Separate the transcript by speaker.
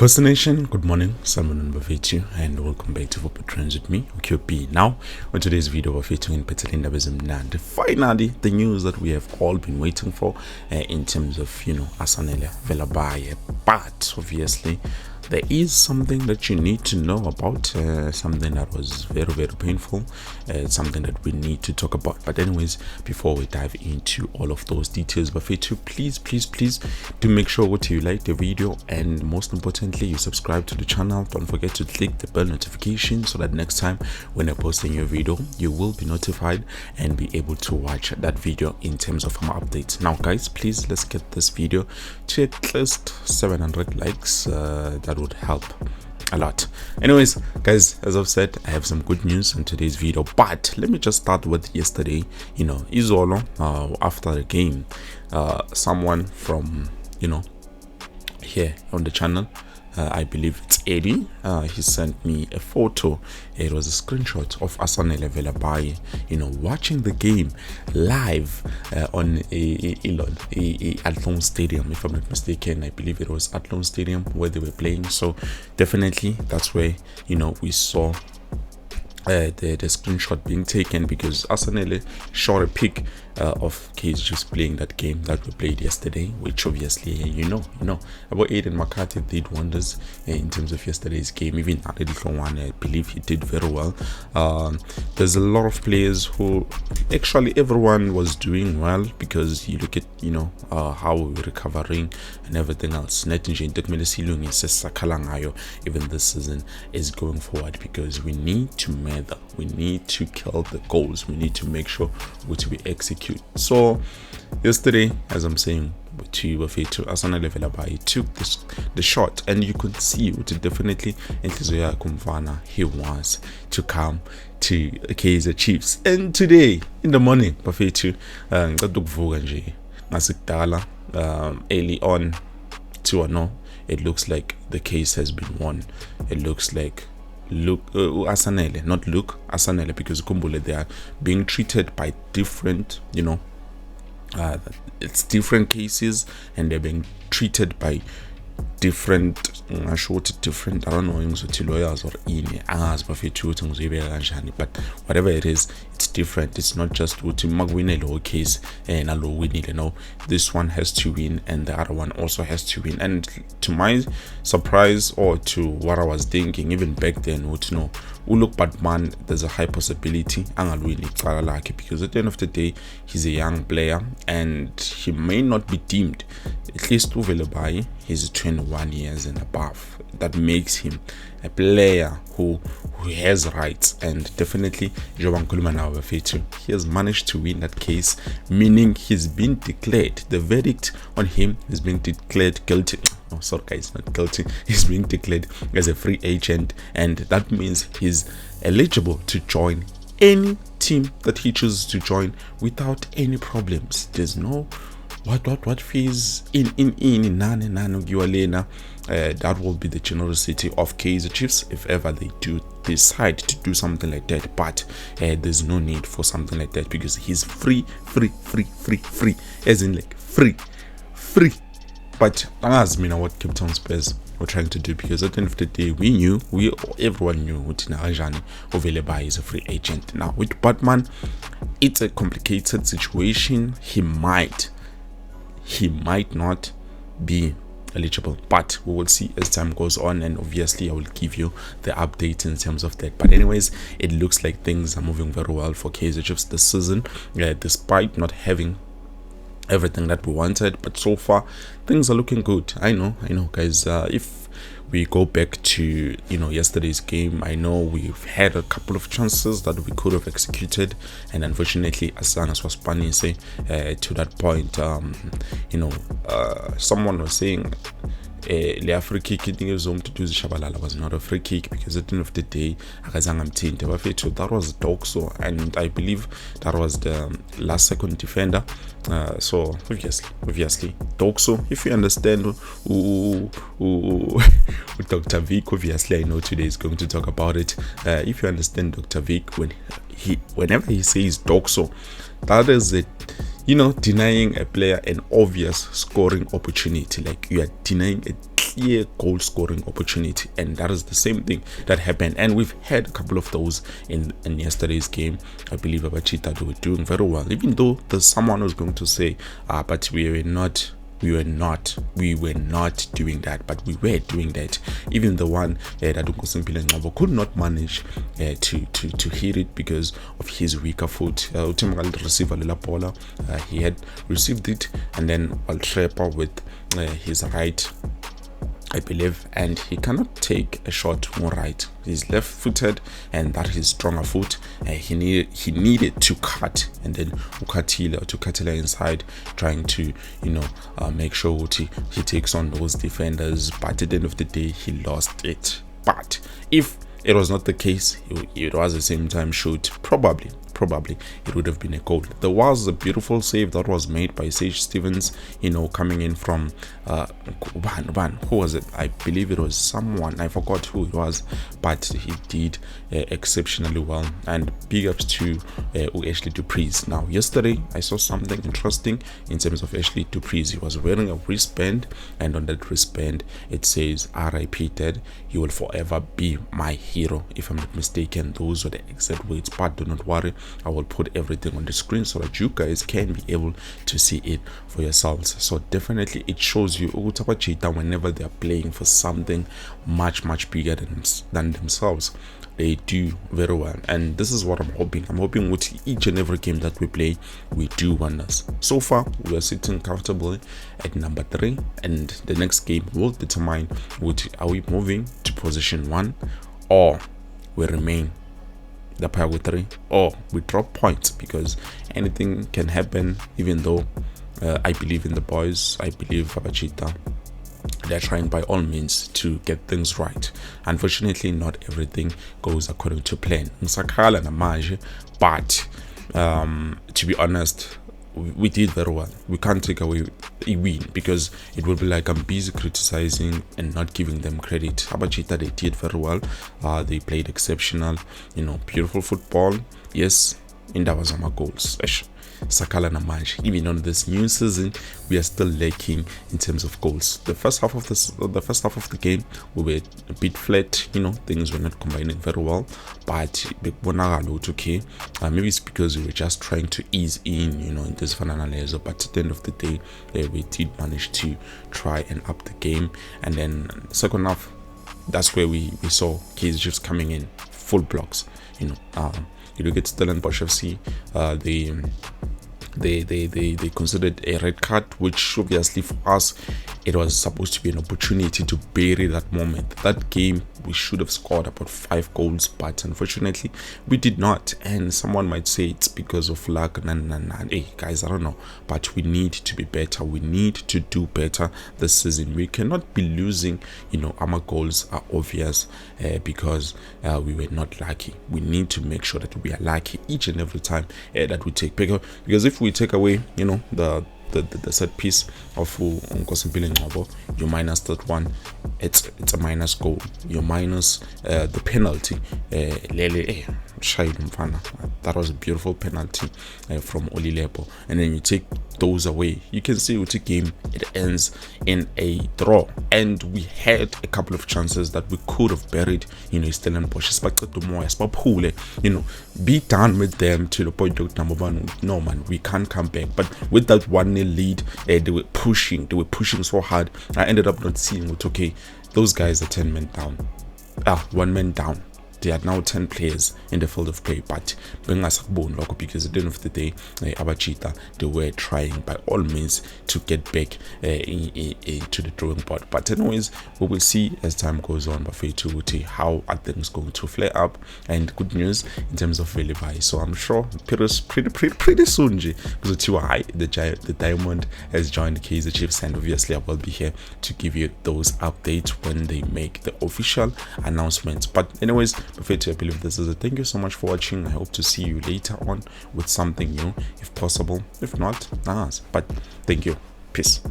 Speaker 1: Costa Nation, good morning, Salmon Bafetu, and welcome back to Football Trends with me, QP. Now, on today's video, we're featuring Petsalinda Bezimnand. Finally, the news that we have all been waiting for in terms of, Asanele Velebhayi. But obviously, there is something that you need to know about, something that was very, very painful, something that we need to talk about. But anyways, before we dive into all of those details, Bafetu, please do make sure what you like the video, and most importantly, you subscribe to the channel. Don't forget to click the bell notification so that next time when I post a new video, you will be notified and be able to watch that video in terms of my updates. Now guys, please, let's get this video to at least 700 likes. That would help a lot. Anyways guys, as I've said, I have some good news in today's video, but let me just start with yesterday. Izolo, after the game, someone from here on the channel, I believe it's Eddie, he sent me a photo. It was a screenshot of Asanele Velebhayi, watching the game live on Athlone Stadium, if I'm not mistaken. I believe it was Athlone Stadium where they were playing. So definitely that's where we saw the screenshot being taken, because Asanele shot a pic of Kaizer just playing that game that we played yesterday, which obviously about Aiden McCarthy did wonders in terms of yesterday's game. Even one, I believe he did very well. There's a lot of players who actually everyone was doing well, because you look at how we're recovering and everything else. Even this season is going forward, because we need to measure, we need to kill the goals, we need to make sure which we execute. So yesterday, as I'm saying to you, Asanele Velebhayi took the shot, and you could see it definitely he wants to come to Kaizer Chiefs. And today in the morning, early on, it looks like the case has been won. It looks like Asanele, not Asanele, because Kumbule, they are being treated by different, it's different cases, and they're being treated by different, I don't know, lawyers or but whatever it is, it's different. It's not just win a law case and a law win. This one has to win and the other one also has to win. And to my surprise, or to what I was thinking even back then, look, but man, there's a high possibility because at the end of the day, he's a young player and he may not be deemed, at least Velebhayi, he's 21 years and above. That makes him a player who has rights, and definitely he has managed to win that case, meaning he's been declared, the verdict on him is being declared guilty. No, sorry guys, not guilty. He's being declared as a free agent, and that means he's eligible to join any team that he chooses to join without any problems. There's no what fees in that will be the generosity of Kaizer Chiefs if ever they do decide to do something like that. But there's no need for something like that, because he's free, as in like free. But as what Cape Town Spurs were trying to do, because at the end of the day, everyone knew Velebhayi is a free agent. Now with Batman, it's a complicated situation. He might not be eligible, but we will see as time goes on, and obviously I will give you the update in terms of that. But anyways, it looks like things are moving very well for Kaizer Chiefs this season, despite not having everything that we wanted, but so far things are looking good. I know guys, if we go back to yesterday's game, I know we've had a couple of chances that we could have executed, and unfortunately Asanas was punny to that point. Someone was saying the free kick was not a free kick, because at the end of the day that was Doxo, and I believe that was the last second defender. So obviously Doxo, if you understand Dr. Vic, obviously I know today is going to talk about it. If you understand Dr. Vic, whenever he says Doxo, that is it, denying a player an obvious scoring opportunity. Like, you are denying a clear goal scoring opportunity, and that is the same thing that happened. And we've had a couple of those in yesterday's game. I believe Abachita were doing very well, even though there's someone who's going to say but we were not doing that, but we were doing that. Even the one that Nkosimpile Ngcobo could not manage to hit it because of his weaker foot. He had received it, and then Altrepper with his right, I believe, and he cannot take a shot more right. He's left-footed, and that is his stronger foot. He needed to cut, and then Ukatila inside, trying to make sure he takes on those defenders. But at the end of the day, he lost it. But if it was not the case, it was at the same time shoot, probably it would have been a goal. There was a beautiful save that was made by Sage Stevens, coming in from who was it? I believe it was someone, I forgot who it was, but he did exceptionally well. And big ups to Ashley Dupreez. Now yesterday I saw something interesting in terms of Ashley Dupreez. He was wearing a wristband, and on that wristband it says R.I.P. Ted, you will forever be my hero, if I'm not mistaken. Those were the exact words, but do not worry, I will put everything on the screen so that you guys can be able to see it for yourselves. So definitely it shows you whenever they are playing for something much bigger than themselves, they do very well. And this is what I'm hoping with each and every game that we play, we do wonders. So far we are sitting comfortably at number 3, and the next game will determine are we moving to position 1, or we remain the pair with 3, or we drop points, because anything can happen. Even though I believe in the boys, I believe Abachita, they're trying by all means to get things right. Unfortunately, not everything goes according to plan. But to be honest, we did very well. We can't take away a win, because it will be like I'm busy criticizing and not giving them credit. Abachita, they did very well. They played exceptional, beautiful football. Yes, in that was my goals. Sakala Namaj. Even on this new season, we are still lacking in terms of goals. The first half of the game, we were a bit flat. Things were not combining very well. But okay, maybe it's because we were just trying to ease in this finale. But at the end of the day, we did manage to try and up the game. And then second half, that's where we saw Kaizer coming in full blocks. You look at Stellenbosch FC, they considered a red card, which obviously for us it was supposed to be an opportunity to bury that moment. That game we should have scored about 5 goals, but unfortunately we did not. And someone might say it's because of luck. Hey guys, I don't know, but we need to be better. We need to do better this season. We cannot be losing. Our goals are obvious because we were not lucky. We need to make sure that we are lucky each and every time that we take, because if we take away the set piece of Nkosimpile Ngcobo, you minus that one, it's a minus goal. You minus the penalty. That was a beautiful penalty from Olilepo, and then you take those away. You can see with the game it ends in a draw, and we had a couple of chances that we could have buried. Stellenbosch, be done with them to the point of number 1. No man, we can't come back. But with that 1-0 lead, they were pushing so hard. I ended up not seeing it. Okay, those guys are 10 men down, 1 man down. They are now 10 players in the field of play, but because at the end of the day, Abachita, they were trying by all means to get back to the drawing board. But anyways, we will see as time goes on, how are things going to flare up. And good news in terms of Velebhayi, so I'm sure pretty soon, the Diamond has joined Kaizer Chiefs, and obviously I will be here to give you those updates when they make the official announcements. But anyways, I believe this is it. Thank you so much for watching. I hope to see you later on with something new, if possible. If not, but thank you. Peace.